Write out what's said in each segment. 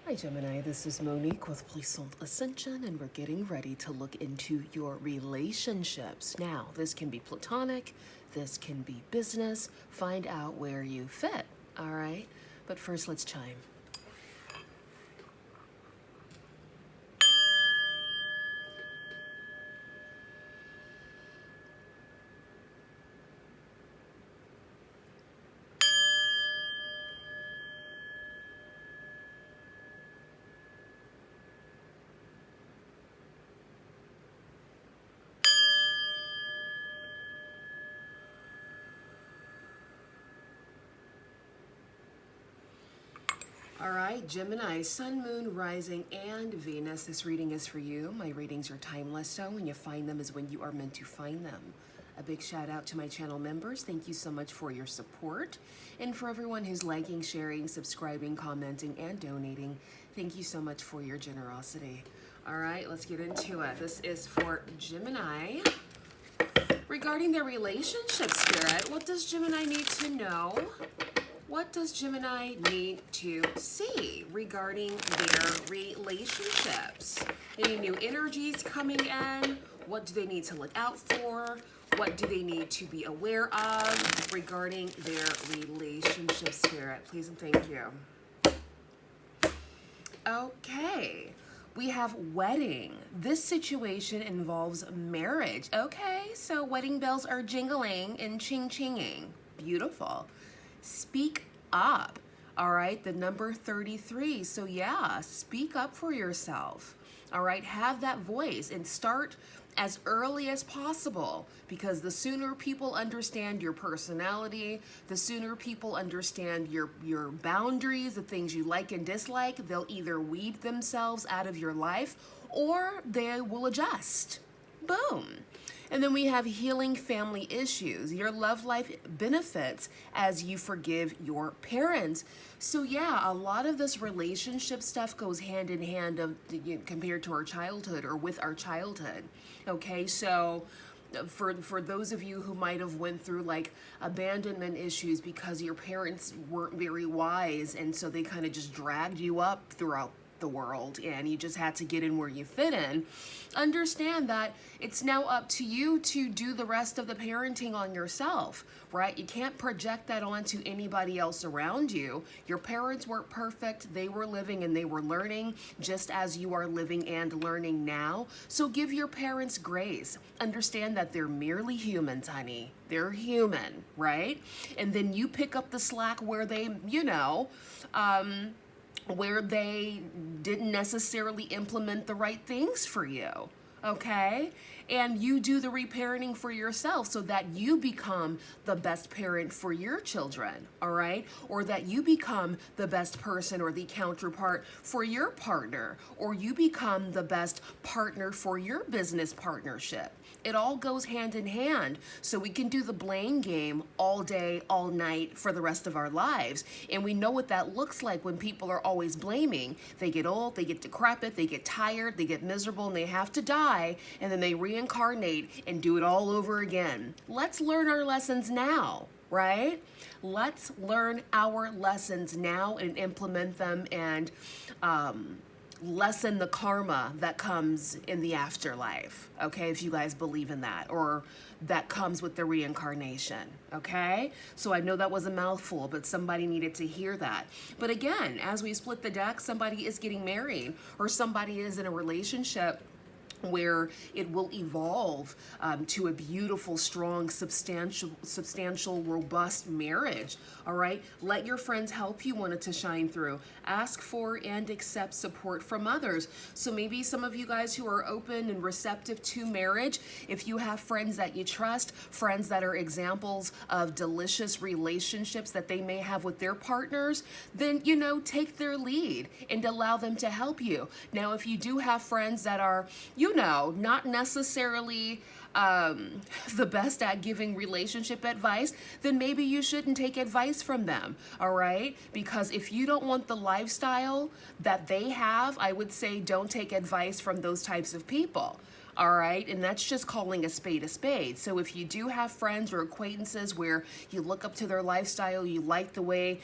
Hi Gemini, this is Monique with Puissant Ascension, and we're getting ready to look into your relationships. Now, this can be platonic, this can be business. Find out where you fit, all right? But first, let's chime. All right, Gemini, Sun, Moon, Rising, and Venus. This reading is for you. My readings are timeless, so when you find them is when you are meant to find them. A big shout out to my channel members. Thank you so much for your support. And for everyone who's liking, sharing, subscribing, commenting, and donating, thank you so much for your generosity. All right, let's get into it. This is for Gemini. Regarding their relationship, Spirit, what does Gemini need to know? What does Gemini need to see regarding their relationships? Any new energies coming in? What do they need to look out for? What do they need to be aware of regarding their relationship, Spirit? Please and thank you. Okay. We have wedding. This situation involves marriage. Okay, so wedding bells are jingling and ching-chinging. Beautiful. Speak up. All right, the number 33. So yeah, speak up for yourself. All right, have that voice and start as early as possible, because the sooner people understand your personality, the sooner people understand your boundaries, the things you like and dislike, they'll either weed themselves out of your life or they will adjust. Boom. And then we have healing family issues. Your love life benefits as you forgive your parents. So yeah, a lot of this relationship stuff goes hand in hand compared to our childhood or with our childhood. Okay, so for those of you who might have went through like abandonment issues because your parents weren't very wise, and so they kind of just dragged you up throughout the world and you just had to get in where you fit in, understand that it's now up to you to do the rest of the parenting on yourself, right? You can't project that onto anybody else around you. Your parents weren't perfect. They were living and they were learning just as you are living and learning now. So give your parents grace. Understand that they're merely humans, honey. They're human, right? And then you pick up the slack where they, where they didn't necessarily implement the right things for you, okay? And you do the reparenting for yourself so that you become the best parent for your children, all right? Or that you become the best person or the counterpart for your partner, or you become the best partner for your business partnership. It all goes hand in hand, so we can do the blame game all day, all night for the rest of our lives. And we know what that looks like when people are always blaming. They get old, they get decrepit, they get tired, they get miserable, and they have to die, and then they reincarnate and do it all over again. Let's learn our lessons now, right? Let's learn our lessons now and implement them and lessen the karma that comes in the afterlife, okay, if you guys believe in that, or that comes with the reincarnation, okay? So I know that was a mouthful, but somebody needed to hear that. But again, as we split the deck, somebody is getting married or somebody is in a relationship where it will evolve to a beautiful, strong, substantial, robust marriage, all right? Let your friends help you want it to shine through. Ask for and accept support from others. So maybe some of you guys who are open and receptive to marriage, if you have friends that you trust, friends that are examples of delicious relationships that they may have with their partners, then, take their lead and allow them to help you. Now, if you do have friends that are, not necessarily the best at giving relationship advice, then maybe you shouldn't take advice from them, all right? Because if you don't want the lifestyle that they have, I would say don't take advice from those types of people. All right, and that's just calling a spade a spade. So if you do have friends or acquaintances where you look up to their lifestyle, you like the way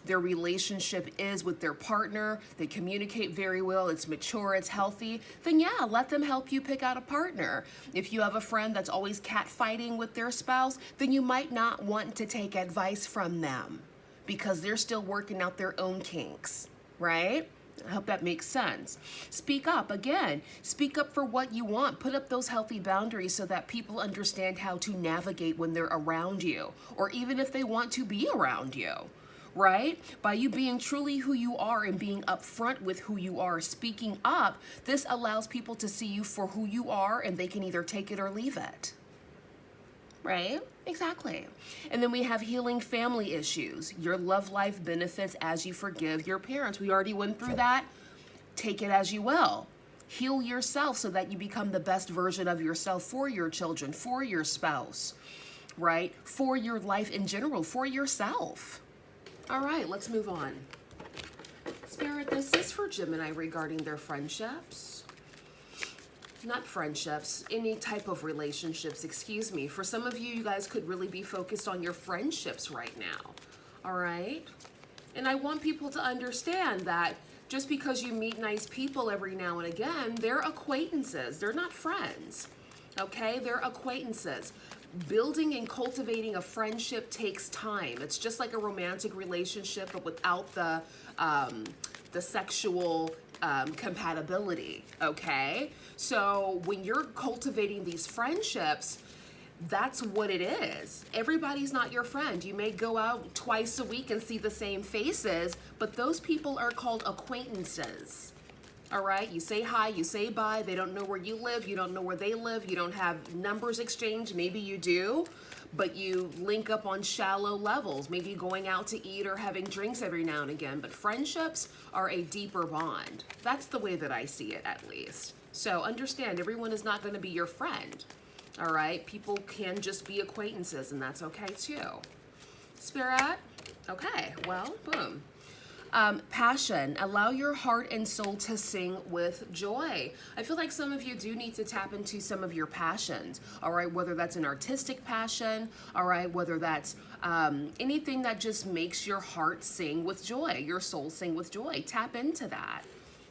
their relationship is with their partner, they communicate very well, it's mature, it's healthy, then yeah, let them help you pick out a partner. If you have a friend that's always catfighting with their spouse, then you might not want to take advice from them because they're still working out their own kinks, right? I hope that makes sense. Speak up. Again, speak up for what you want. Put up those healthy boundaries so that people understand how to navigate when they're around you, or even if they want to be around you, right? By you being truly who you are and being upfront with who you are, speaking up, this allows people to see you for who you are, and they can either take it or leave it. Right? Exactly. And then we have healing family issues. Your love life benefits as you forgive your parents. We already went through that. Take it as you will. Heal yourself so that you become the best version of yourself for your children, for your spouse, right? For your life in general, for yourself. All right, let's move on. Spirit, this is for Gemini regarding their friendships. Not friendships, any type of relationships, excuse me. For some of you, you guys could really be focused on your friendships right now, all right? And I want people to understand that just because you meet nice people every now and again, they're acquaintances, they're not friends, okay? They're acquaintances. Building and cultivating a friendship takes time. It's just like a romantic relationship, but without the sexual compatibility, okay? So when you're cultivating these friendships, that's what it is. Everybody's not your friend. You may go out twice a week and see the same faces, but those people are called acquaintances. All right, you say hi, you say bye, they don't know where you live, you don't know where they live, you don't have numbers exchanged, maybe you do, but you link up on shallow levels, maybe going out to eat or having drinks every now and again, but friendships are a deeper bond. That's the way that I see it, at least. So understand, everyone is not going to be your friend, all right? People can just be acquaintances, and that's okay too. Spirit? Okay, well, boom. Passion, allow your heart and soul to sing with joy. I feel like some of you do need to tap into some of your passions, all right, whether that's an artistic passion, all right, whether that's anything that just makes your heart sing with joy, your soul sing with joy. Tap into that.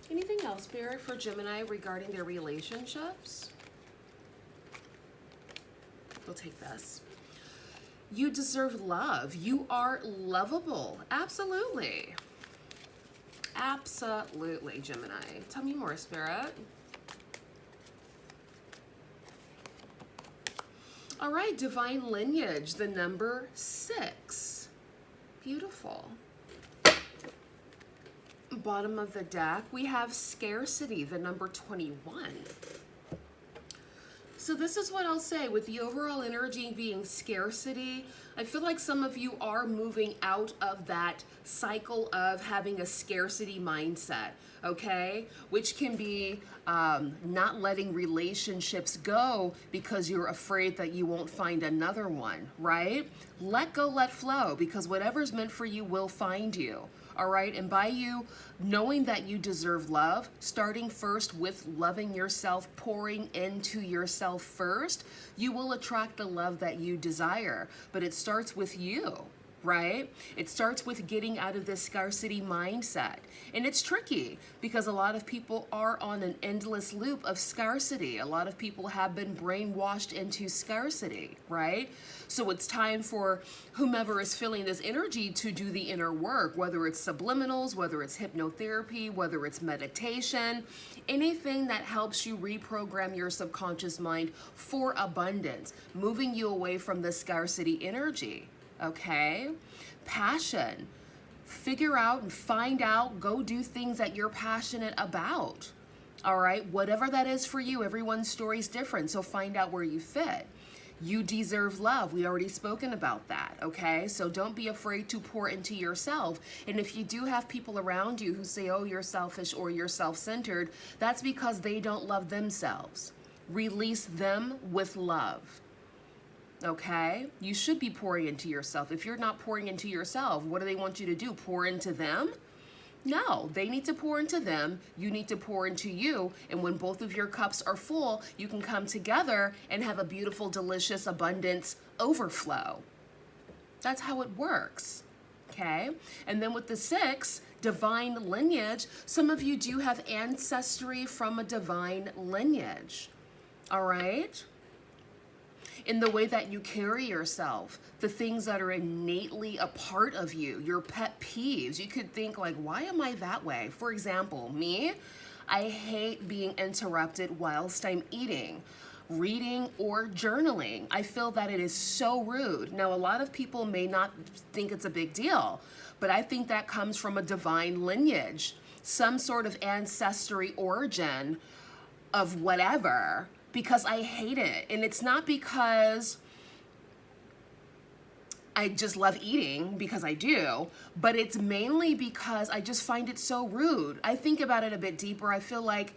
Anything else, Spirit, for Gemini regarding their relationships? We'll take this. You deserve love. You are lovable. Absolutely. Absolutely, Gemini. Tell me more, Spirit. All right, divine lineage, the number 6. Beautiful. Bottom of the deck, we have scarcity, the number 21. So this is what I'll say with the overall energy being scarcity. I feel like some of you are moving out of that cycle of having a scarcity mindset, okay? Which can be not letting relationships go because you're afraid that you won't find another one, right? Let go, let flow, because whatever's meant for you will find you. All right, and by you knowing that you deserve love, starting first with loving yourself, pouring into yourself first, you will attract the love that you desire. But it starts with you, right? It starts with getting out of this scarcity mindset. And it's tricky because a lot of people are on an endless loop of scarcity. A lot of people have been brainwashed into scarcity, right? So it's time for whomever is feeling this energy to do the inner work, whether it's subliminals, whether it's hypnotherapy, whether it's meditation, anything that helps you reprogram your subconscious mind for abundance, moving you away from the scarcity energy. Okay? Passion. Figure out and find out, go do things that you're passionate about. All right? Whatever that is for you, everyone's story is different, so find out where you fit. You deserve love. We already spoken about that, okay? So don't be afraid to pour into yourself. And if you do have people around you who say, oh, you're selfish or you're self-centered, that's because they don't love themselves. Release them with love. Okay? You should be pouring into yourself. If you're not pouring into yourself, what do they want you to do? Pour into them? No, they need to pour into them. You need to pour into you. And when both of your cups are full, you can come together and have a beautiful, delicious, abundance overflow. That's how it works. Okay? And then with the 6, divine lineage, some of you do have ancestry from a divine lineage. All right? In the way that you carry yourself, the things that are innately a part of you, your pet peeves. You could think like, why am I that way? For example, me, I hate being interrupted whilst I'm eating, reading, or journaling. I feel that it is so rude. Now, a lot of people may not think it's a big deal, but I think that comes from a divine lineage, some sort of ancestry origin of whatever, because I hate it. And it's not because I just love eating, because I do, but it's mainly because I just find it so rude. I think about it a bit deeper. I feel like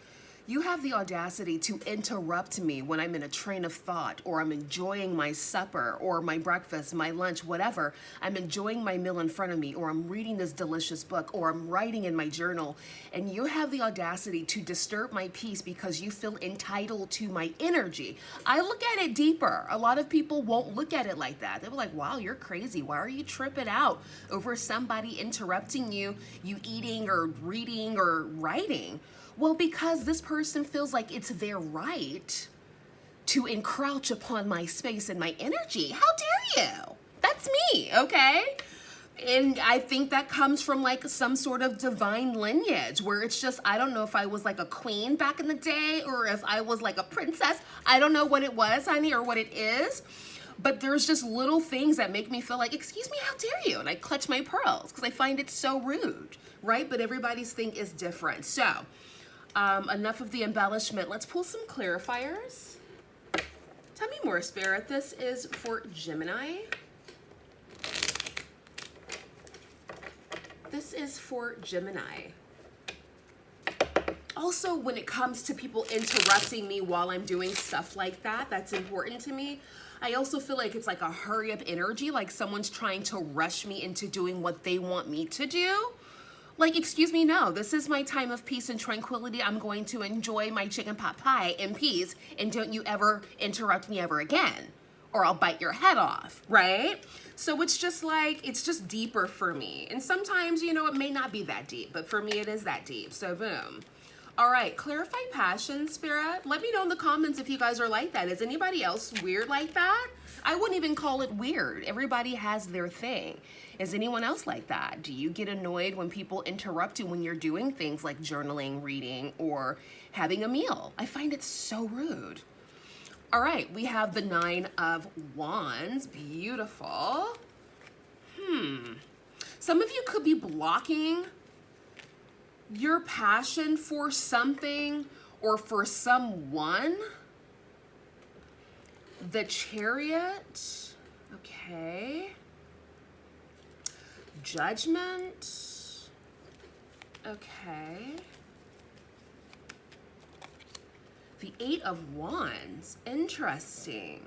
you have the audacity to interrupt me when I'm in a train of thought, or I'm enjoying my supper or my breakfast, my lunch, whatever. I'm enjoying my meal in front of me, or I'm reading this delicious book, or I'm writing in my journal, and you have the audacity to disturb my peace because you feel entitled to my energy. I look at it deeper. A lot of people won't look at it like that. They're like, wow, you're crazy. Why are you tripping out over somebody interrupting you eating or reading or writing? Well, because this person feels like it's their right to encroach upon my space and my energy. How dare you? That's me, okay? And I think that comes from like some sort of divine lineage where it's just, I don't know if I was like a queen back in the day or if I was like a princess. I don't know what it was, honey, or what it is. But there's just little things that make me feel like, excuse me, how dare you? And I clutch my pearls because I find it so rude, right? But everybody's thing is different. So, enough of the embellishment. Let's pull some clarifiers. Tell me more, Spirit. This is for Gemini. This is for Gemini. Also, when it comes to people interrupting me while I'm doing stuff like that, that's important to me. I also feel like it's like a hurry up energy, like someone's trying to rush me into doing what they want me to do. Like, excuse me, no, this is my time of peace and tranquility. I'm going to enjoy my chicken pot pie in peace, and don't you ever interrupt me ever again, or I'll bite your head off, right? So it's just like, it's just deeper for me. And sometimes, you know, it may not be that deep, but for me, it is that deep. So boom. All right, clarify passion, Spirit. Let me know in the comments if you guys are like that. Is anybody else weird like that? I wouldn't even call it weird. Everybody has their thing. Is anyone else like that? Do you get annoyed when people interrupt you when you're doing things like journaling, reading, or having a meal? I find it so rude. All right, we have the 9 of Wands. Beautiful. Some of you could be blocking your passion for something or for someone. The Chariot. Okay. Judgment. Okay. The 8 of Wands. Interesting.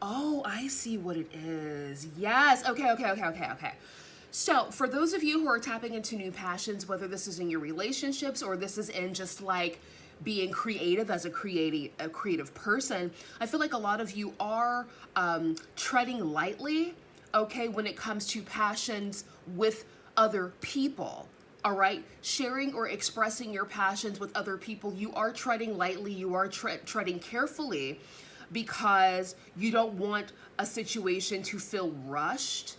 Oh, I see what it is. Yes. Okay. So for those of you who are tapping into new passions, whether this is in your relationships or this is in just like being creative as a creative person, I feel like a lot of you are treading lightly, okay, when it comes to passions with other people. All right, sharing or expressing your passions with other people, you are treading lightly, you are treading carefully, because you don't want a situation to feel rushed.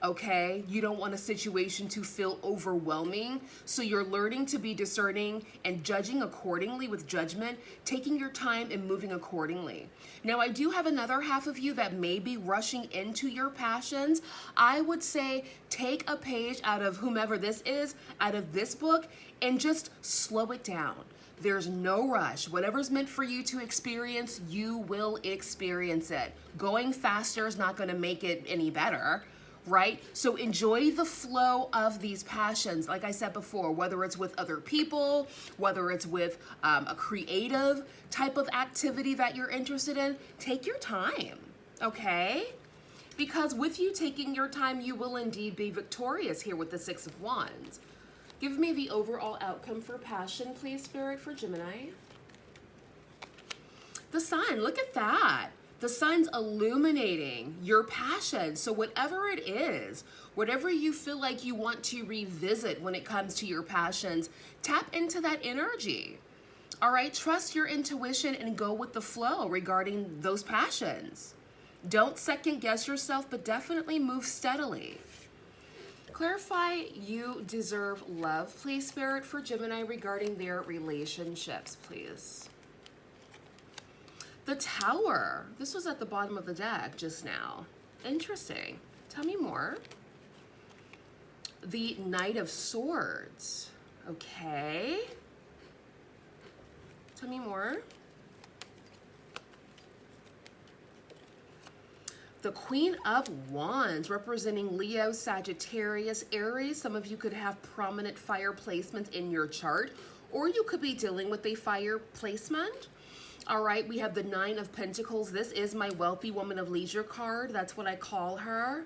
Okay, you don't want a situation to feel overwhelming. So you're learning to be discerning and judging accordingly with judgment, taking your time and moving accordingly. Now, I do have another half of you that may be rushing into your passions. I would say take a page out of whomever this is, out of this book, and just slow it down. There's no rush. Whatever's meant for you to experience, you will experience it. Going faster is not going to make it any better. Right? So enjoy the flow of these passions. Like I said before, whether it's with other people, whether it's with a creative type of activity that you're interested in, take your time, okay? Because with you taking your time, you will indeed be victorious here with the Six of Wands. Give me the overall outcome for passion, please, Spirit, for Gemini. The Sun, look at that. The Sun's illuminating your passion. So whatever it is, whatever you feel like you want to revisit when it comes to your passions, tap into that energy. All right, trust your intuition and go with the flow regarding those passions. Don't second guess yourself, but definitely move steadily. Clarify you deserve love, please, Spirit, for Gemini regarding their relationships, please. The Tower. This was at the bottom of the deck just now. Interesting. Tell me more. The Knight of Swords. Okay. Tell me more. The Queen of Wands, representing Leo, Sagittarius, Aries. Some of you could have prominent fire placements in your chart, or you could be dealing with a fire placement. All right, we have the Nine of Pentacles. This is my Wealthy Woman of Leisure card. That's what I call her.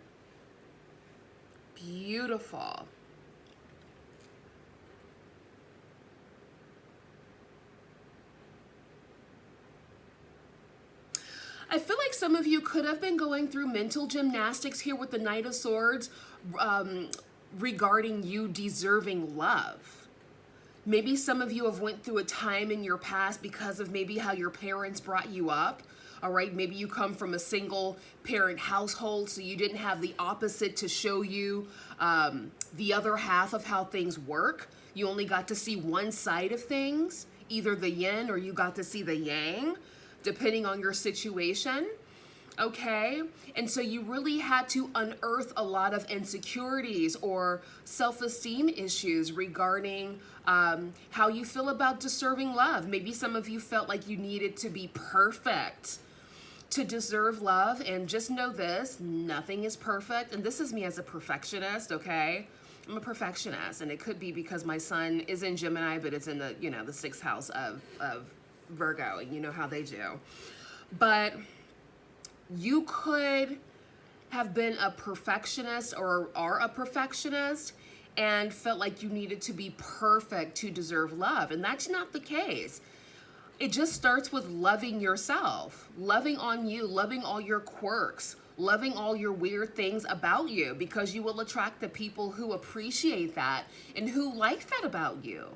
Beautiful. I feel like some of you could have been going through mental gymnastics here with the Knight of Swords regarding you deserving love. Maybe some of you have went through a time in your past because of maybe how your parents brought you up. All right, maybe you come from a single parent household, so you didn't have the opposite to show you the other half of how things work. You only got to see one side of things, either the yin or you got to see the yang, depending on your situation, okay? And so you really had to unearth a lot of insecurities or self-esteem issues regarding how you feel about deserving love. Maybe some of you felt like you needed to be perfect to deserve love, and just know this, nothing is perfect. And this is me as a perfectionist, okay? I'm a perfectionist, and it could be because my sun is in Gemini, but it's in the, you know, the 6th house of Virgo, and you know how they do. But you could have been a perfectionist or are a perfectionist and felt like you needed to be perfect to deserve love. And that's not the case. It just starts with loving yourself, loving on you, loving all your quirks, loving all your weird things about you, because you will attract the people who appreciate that and who like that about you.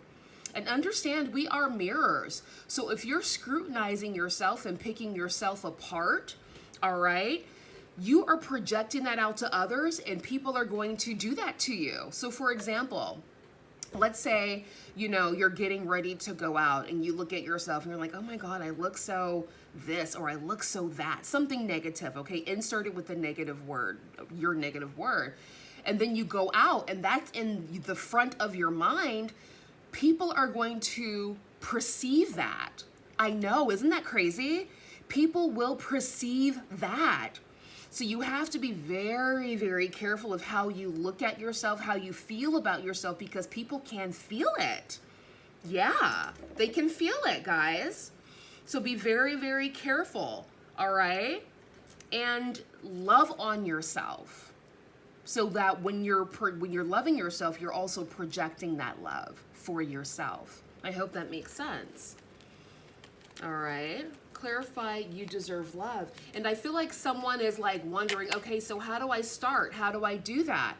And understand, we are mirrors. So if you're scrutinizing yourself and picking yourself apart, all right, you are projecting that out to others, and people are going to do that to you. So for example, let's say, you know, you're getting ready to go out and you look at yourself and you're like, oh my God, I look so this, or I look so that, something negative, okay? Insert it with the negative word, your negative word. And then you go out and that's in the front of your mind. People are going to perceive that. I know, isn't that crazy? People will perceive that. So you have to be very, very careful of how you look at yourself, how you feel about yourself, because people can feel it. Yeah, they can feel it, guys. So be very, very careful, all right? And love on yourself, so that when you're loving yourself, you're also projecting that love for yourself. I hope that makes sense. All right. Clarify you deserve love. And I feel like someone is like wondering, okay, so how do I start? How do I do that?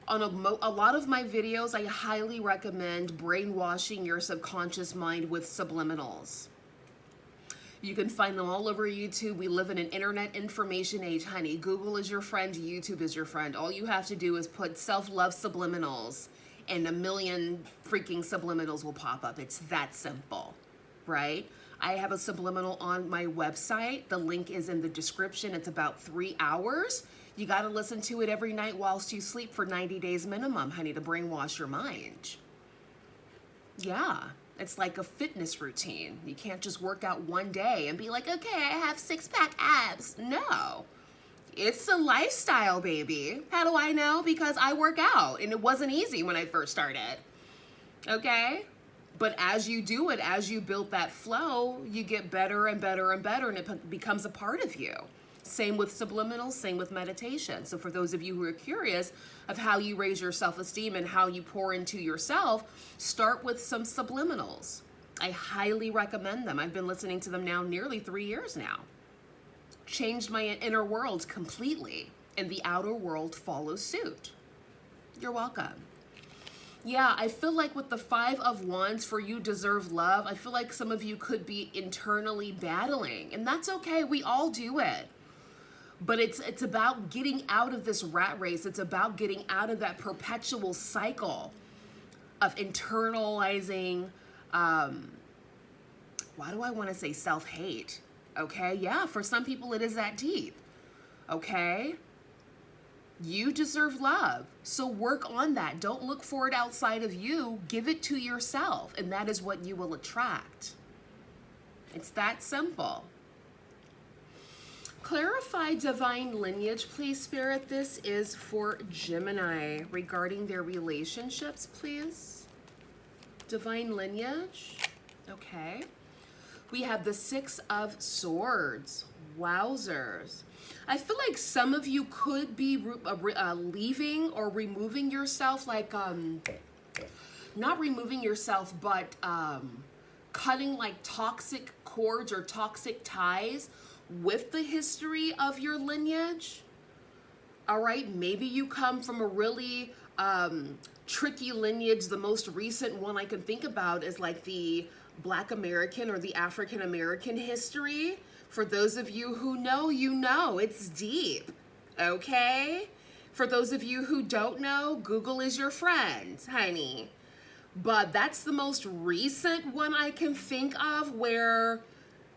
On a lot of my videos, I highly recommend brainwashing your subconscious mind with subliminals. You can find them all over YouTube. We live in an internet information age, honey. Google is your friend, YouTube is your friend. All you have to do is put self-love subliminals and a million freaking subliminals will pop up. It's that simple, right? I have a subliminal on my website. The link is in the description. It's about 3 hours. You got to listen to it every night whilst you sleep for 90 days minimum, honey, to brainwash your mind. Yeah, it's like a fitness routine. You can't just work out one day and be like, okay, I have 6-pack abs. No, it's a lifestyle, baby. How do I know? Because I work out, and it wasn't easy when I first started, okay? But as you do it, as you build that flow, you get better and better and better, and it becomes a part of you. Same with subliminal, same with meditation. So for those of you who are curious of how you raise your self-esteem and how you pour into yourself, start with some subliminals. I highly recommend them. I've been listening to them now nearly 3 years now. Changed my inner world completely, and the outer world follows suit. You're welcome. Yeah, I feel like with the 5 of Wands for You Deserve Love, I feel like some of you could be internally battling, and that's okay. We all do it. But it's about getting out of this rat race. It's about getting out of that perpetual cycle of internalizing, why do I want to say self-hate? Okay, yeah, for some people it is that deep. Okay? You deserve love. So work on that. Don't look for it outside of you. Give it to yourself, and that is what you will attract. It's that simple. Clarify divine lineage, please, Spirit. This is for Gemini regarding their relationships, please. Divine lineage. Okay. We have the 6 of Swords. Wowzers. I feel like some of you could be leaving or removing yourself, like, not removing yourself, but cutting like toxic cords or toxic ties with the history of your lineage. All right, maybe you come from a really tricky lineage. The most recent one I can think about is like the Black American or the African American history. For those of you who know, you know, it's deep, okay? For those of you who don't know, Google is your friend, honey. But that's the most recent one I can think of where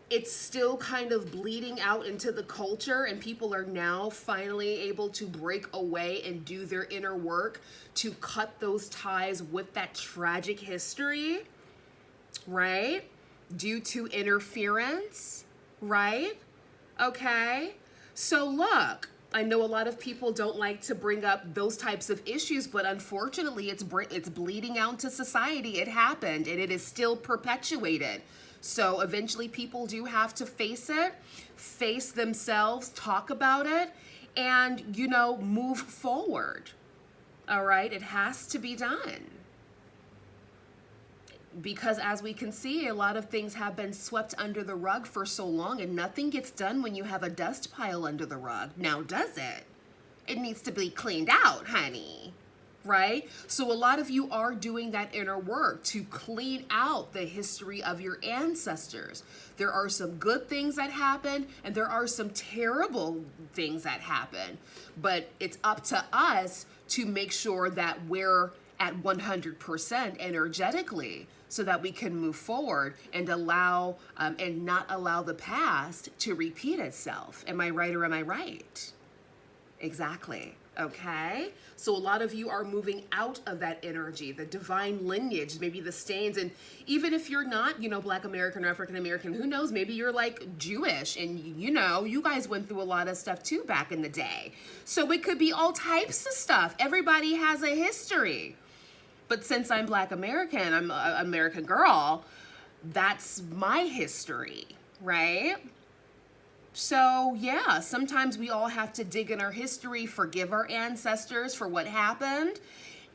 it's still kind of bleeding out into the culture, and people are now finally able to break away and do their inner work to cut those ties with that tragic history, right? Due to interference. Right? Okay. So look, I know a lot of people don't like to bring up those types of issues, but unfortunately it's bleeding out into society. It happened, and it is still perpetuated. So eventually people do have to face it, face themselves, talk about it, and, you know, move forward. All right? It has to be done. Because as we can see, a lot of things have been swept under the rug for so long, and nothing gets done when you have a dust pile under the rug. Now, does it? It needs to be cleaned out, honey. Right? So a lot of you are doing that inner work to clean out the history of your ancestors. There are some good things that happen, and there are some terrible things that happen. But it's up to us to make sure that we're at 100% energetically, so that we can move forward and allow and not allow the past to repeat itself. Am I right or am I right? Exactly. Okay. So a lot of you are moving out of that energy, the divine lineage, maybe the stains. And even if you're not, you know, Black American or African American, who knows, maybe you're like Jewish, and you know, you guys went through a lot of stuff too back in the day. So it could be all types of stuff. Everybody has a history. But since I'm Black American, I'm an American girl, that's my history, right? So yeah, sometimes we all have to dig in our history, forgive our ancestors for what happened,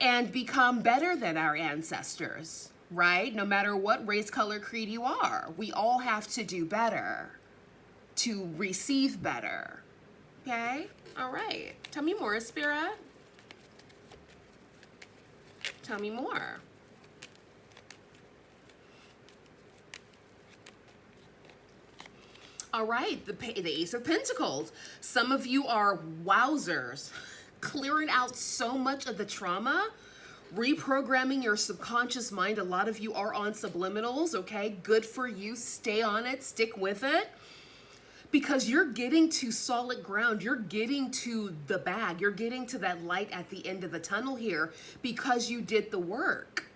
and become better than our ancestors, right? No matter what race, color, creed you are, we all have to do better to receive better, okay? All right, tell me more, Spirit. Tell me more. All right, the Ace of Pentacles. Some of you are wowzers, clearing out so much of the trauma, reprogramming your subconscious mind. A lot of you are on subliminals, okay? Good for you. Stay on it. Stick with it. Because you're getting to solid ground. You're getting to the bag. You're getting to that light at the end of the tunnel here because you did the work.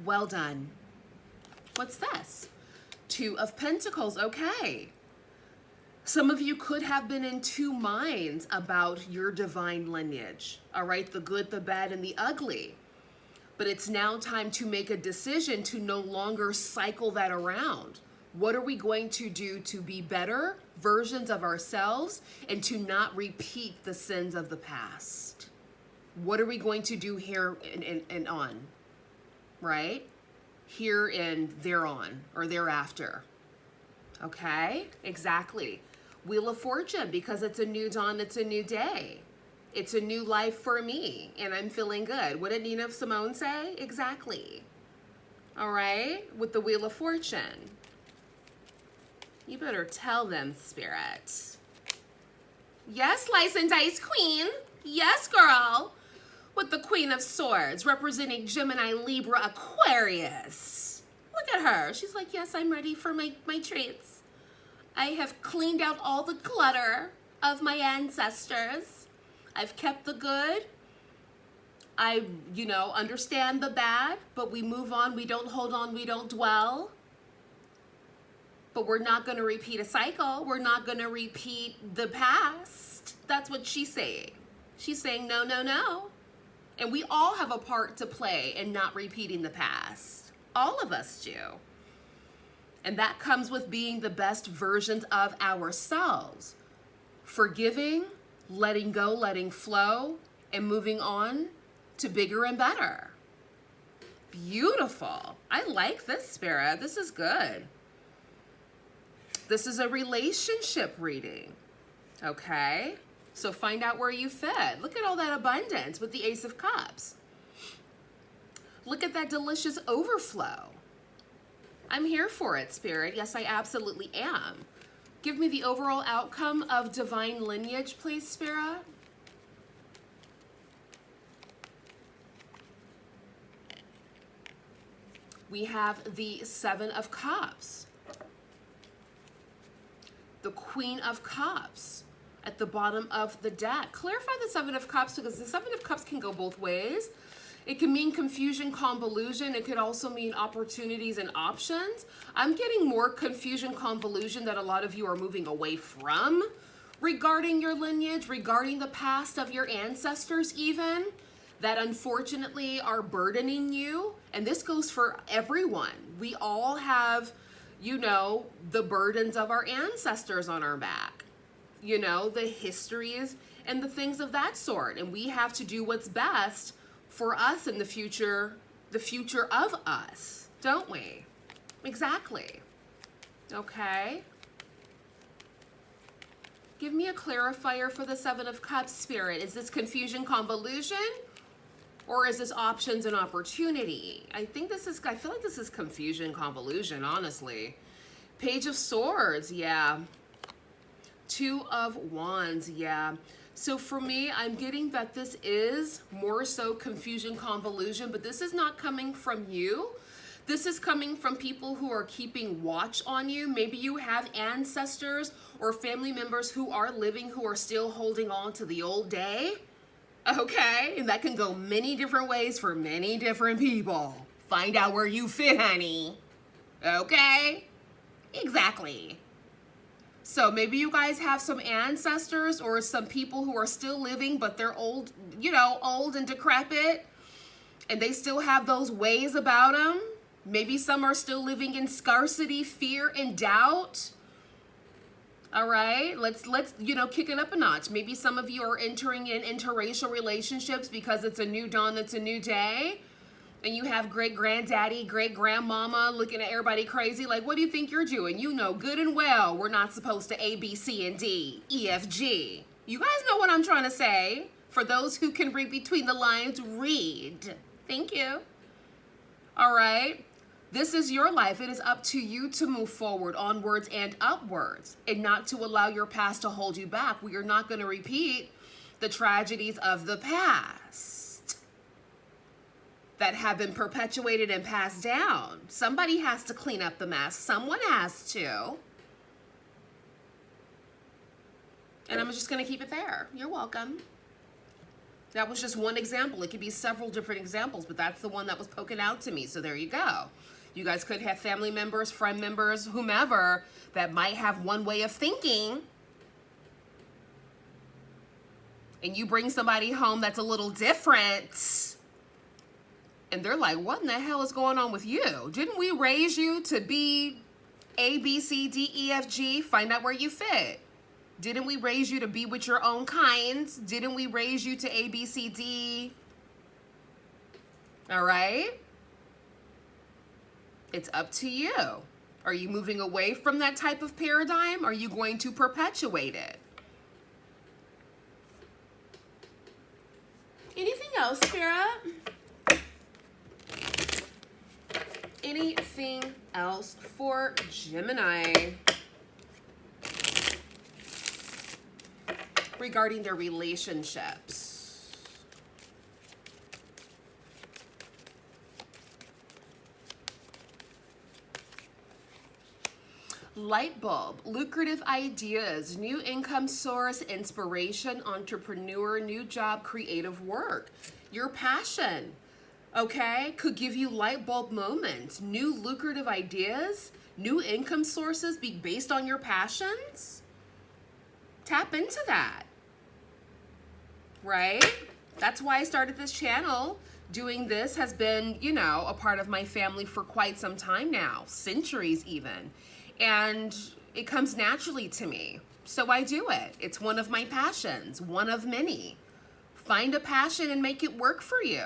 Well done. What's this? 2 of Pentacles. Okay. Some of you could have been in 2 minds about your divine lineage. All right, the good, the bad, and the ugly. But it's now time to make a decision to no longer cycle that around. What are we going to do to be better versions of ourselves and to not repeat the sins of the past. What are we going to do here and on, right? Here and thereon or thereafter. Okay, exactly. Wheel of Fortune, because it's a new dawn, it's a new day. It's a new life for me, and I'm feeling good. What did Nina Simone say? Exactly. All right, with the Wheel of Fortune. You better tell them, Spirit. Yes, Slice and Dice Queen. Yes, girl. With the Queen of Swords, representing Gemini, Libra, Aquarius. Look at her. She's like, yes, I'm ready for my treats. I have cleaned out all the clutter of my ancestors. I've kept the good. I, understand the bad, but we move on. We don't hold on. We don't dwell. But we're not going to repeat a cycle. We're not going to repeat the past. That's what she's saying. She's saying, no, no, no. And we all have a part to play in not repeating the past. All of us do. And that comes with being the best versions of ourselves. Forgiving, letting go, letting flow, and moving on to bigger and better. Beautiful. I like this, Spirit. This is good. This is a relationship reading. Okay? So find out where you fit. Look at all that abundance with the Ace of Cups. Look at that delicious overflow. I'm here for it, Spirit. Yes, I absolutely am. Give me the overall outcome of divine lineage, please, Spirit. We have the Seven of Cups. The Queen of Cups at the bottom of the deck. Clarify the Seven of Cups, because the Seven of Cups can go both ways. It can mean confusion, convolution. It could also mean opportunities and options. I'm getting more confusion, convolution that a lot of you are moving away from regarding your lineage, regarding the past of your ancestors even, that unfortunately are burdening you. And this goes for everyone. We all have, the burdens of our ancestors on our back. The histories and the things of that sort. And we have to do what's best for us in the future of us, don't we? Exactly. Okay. Give me a clarifier for the Seven of Cups, Spirit. Is this confusion, convolution? Or is this options and opportunity? I feel like this is confusion, convolution, honestly. Page of Swords, yeah. Two of Wands, yeah. So for me, I'm getting that this is more so confusion, convolution, but this is not coming from you. This is coming from people who are keeping watch on you. Maybe you have ancestors or family members who are living, who are still holding on to the old day. Okay, and that can go many different ways for many different people. Find out where you fit, honey. Okay? Exactly. So maybe you guys have some ancestors or some people who are still living, but they're old, old and decrepit, and they still have those ways about them. Maybe some are still living in scarcity, fear, and doubt. All right, let's kick it up a notch. Maybe some of you are entering in interracial relationships because it's a new dawn, it's a new day. And you have great-granddaddy, great-grandmama looking at everybody crazy like, what do you think you're doing? You know good and well we're not supposed to A, B, C, and D, E, F, G. You guys know what I'm trying to say. For those who can read between the lines, read. Thank you. All right. This is your life. It is up to you to move forward, onwards and upwards, and not to allow your past to hold you back. We are not going to repeat the tragedies of the past that have been perpetuated and passed down. Somebody has to clean up the mess. Someone has to. And I'm just going to keep it there. You're welcome. That was just one example. It could be several different examples, but that's the one that was poking out to me. So there you go. You guys could have family members, friend members, whomever that might have one way of thinking. And you bring somebody home that's a little different. And they're like, what in the hell is going on with you? Didn't we raise you to be A, B, C, D, E, F, G, find out where you fit. Didn't we raise you to be with your own kind? Didn't we raise you to A, B, C, D? All right? It's up to you. Are you moving away from that type of paradigm? Are you going to perpetuate it? Anything else, Spirit? Anything else for Gemini regarding their relationships? Light bulb, lucrative ideas, new income source, inspiration, entrepreneur, new job, creative work. Your passion, okay, could give you light bulb moments, new lucrative ideas, new income sources be based on your passions. Tap into that, right? That's why I started this channel. Doing this has been, you know, a part of my family for quite some time now, centuries even. And it comes naturally to me. So I do it. It's one of my passions, one of many. Find a passion and make it work for you.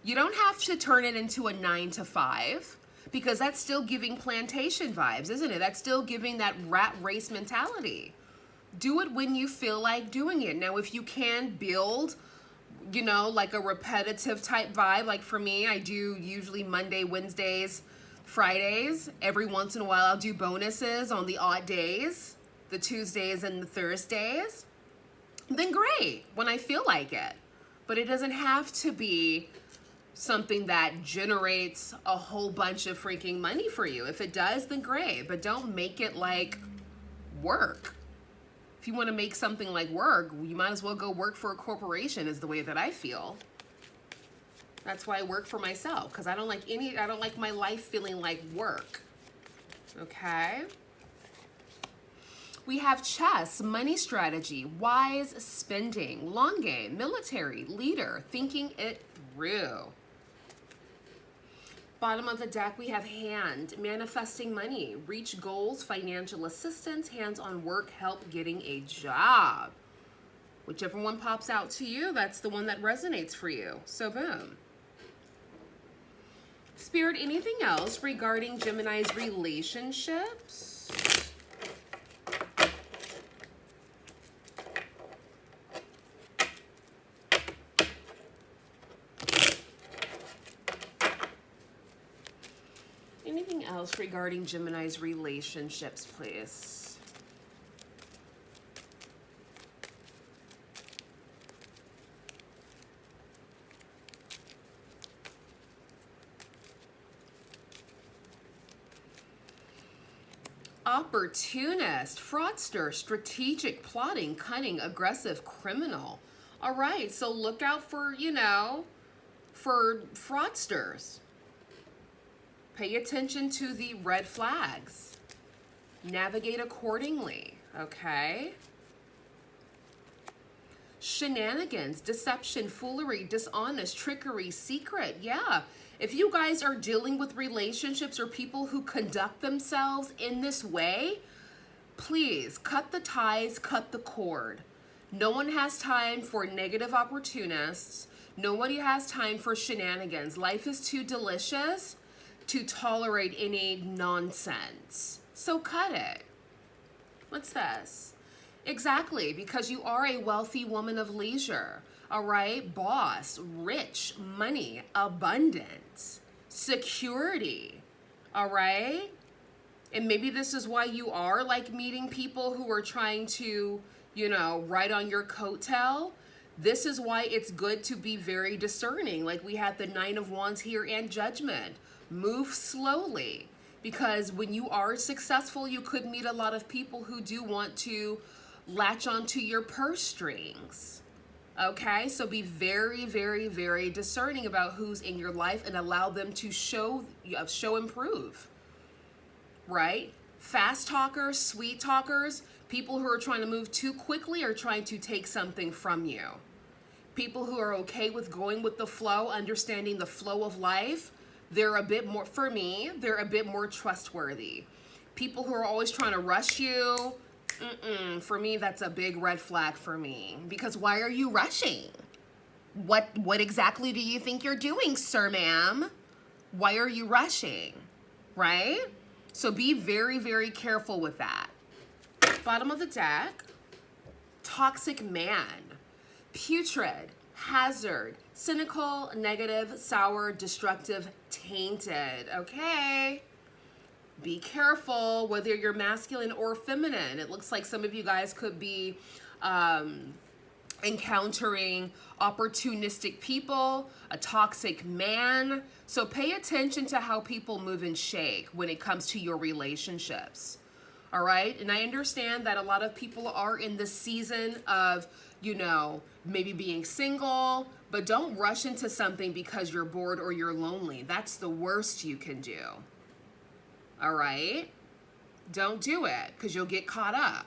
You don't have to turn it into a 9-to-5 because that's still giving plantation vibes, isn't it? That's still giving that rat race mentality. Do it when you feel like doing it. Now, if you can build, you know, like a repetitive type vibe, like for me, I do usually Monday, Wednesdays, Fridays. Every once in a while, I'll do bonuses on the odd days, the Tuesdays and the Thursdays. Then great, when I feel like it. But it doesn't have to be something that generates a whole bunch of freaking money for you. If it does, then great. But don't make it like work. If you want to make something like work, you might as well go work for a corporation, is the way that I feel. That's why I work for myself, because I don't like my life feeling like work. Okay? We have chess, money strategy, wise spending, long game, military, leader, thinking it through. Bottom of the deck, we have hand, manifesting money, reach goals, financial assistance, hands-on work, help getting a job. Whichever one pops out to you, that's the one that resonates for you. So boom. Spirit, anything else regarding Gemini's relationships? Anything else regarding Gemini's relationships, please? Opportunist, fraudster, strategic, plotting, cunning, aggressive, criminal. All right, so look out for, you know, for fraudsters. Pay attention to the red flags. Navigate accordingly, okay? Shenanigans, deception, foolery, dishonest, trickery, secret. Yeah. If you guys are dealing with relationships or people who conduct themselves in this way, please cut the ties, cut the cord. No one has time for negative opportunists. Nobody has time for shenanigans. Life is too delicious to tolerate any nonsense. So cut it. What's this? Exactly, because you are a wealthy woman of leisure. All right, boss, rich, money, abundance, security, all right? And maybe this is why you are like meeting people who are trying to, you know, ride on your coattail. This is why it's good to be very discerning. Like we had the 9 of Wands here and Judgment. Move slowly, because when you are successful, you could meet a lot of people who do want to latch onto your purse strings. Okay, so be very, very, very discerning about who's in your life and allow them to show improve, right? Fast talkers, sweet talkers, people who are trying to move too quickly or trying to take something from you. People who are okay with going with the flow, understanding the flow of life, they're a bit more, for me, they're a bit more trustworthy. People who are always trying to rush you, for me, that's a big red flag for me. Because why are you rushing? What exactly do you think you're doing, sir, ma'am? Why are you rushing, right? So be very, very careful with that. Bottom of the deck, toxic man, putrid, hazard, cynical, negative, sour, destructive, tainted, okay? Be careful whether you're masculine or feminine. It looks like some of you guys could be encountering opportunistic people, a toxic man. So pay attention to how people move and shake when it comes to your relationships. All right. And I understand that a lot of people are in this season of, you know, maybe being single, but don't rush into something because you're bored or you're lonely. That's the worst you can do. All right. Don't do it because you'll get caught up.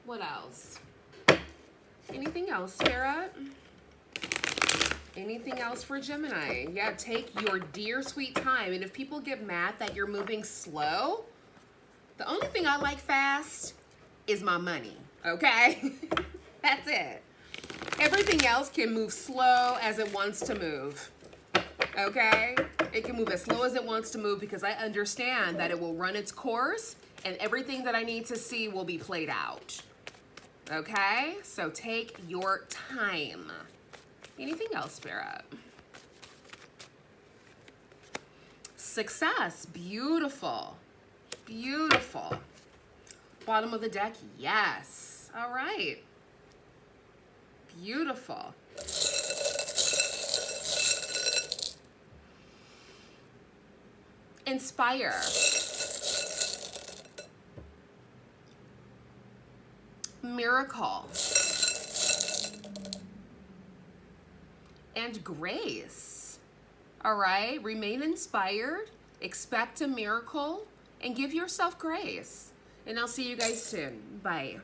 What else? Anything else, Spirit? Anything else for Gemini? Yeah, take your dear sweet time. And if people get mad that you're moving slow, the only thing I like fast is my money, okay? That's it. Everything else can move slow as it wants to move, okay? It can move as slow as it wants to move because I understand that it will run its course and everything that I need to see will be played out. Okay, so take your time. Anything else, Spirit? Success, beautiful, beautiful. Bottom of the deck, yes. All right, beautiful. Inspire. Miracle. And grace. All right, remain inspired, expect a miracle, and give yourself grace. And I'll see you guys soon. Bye.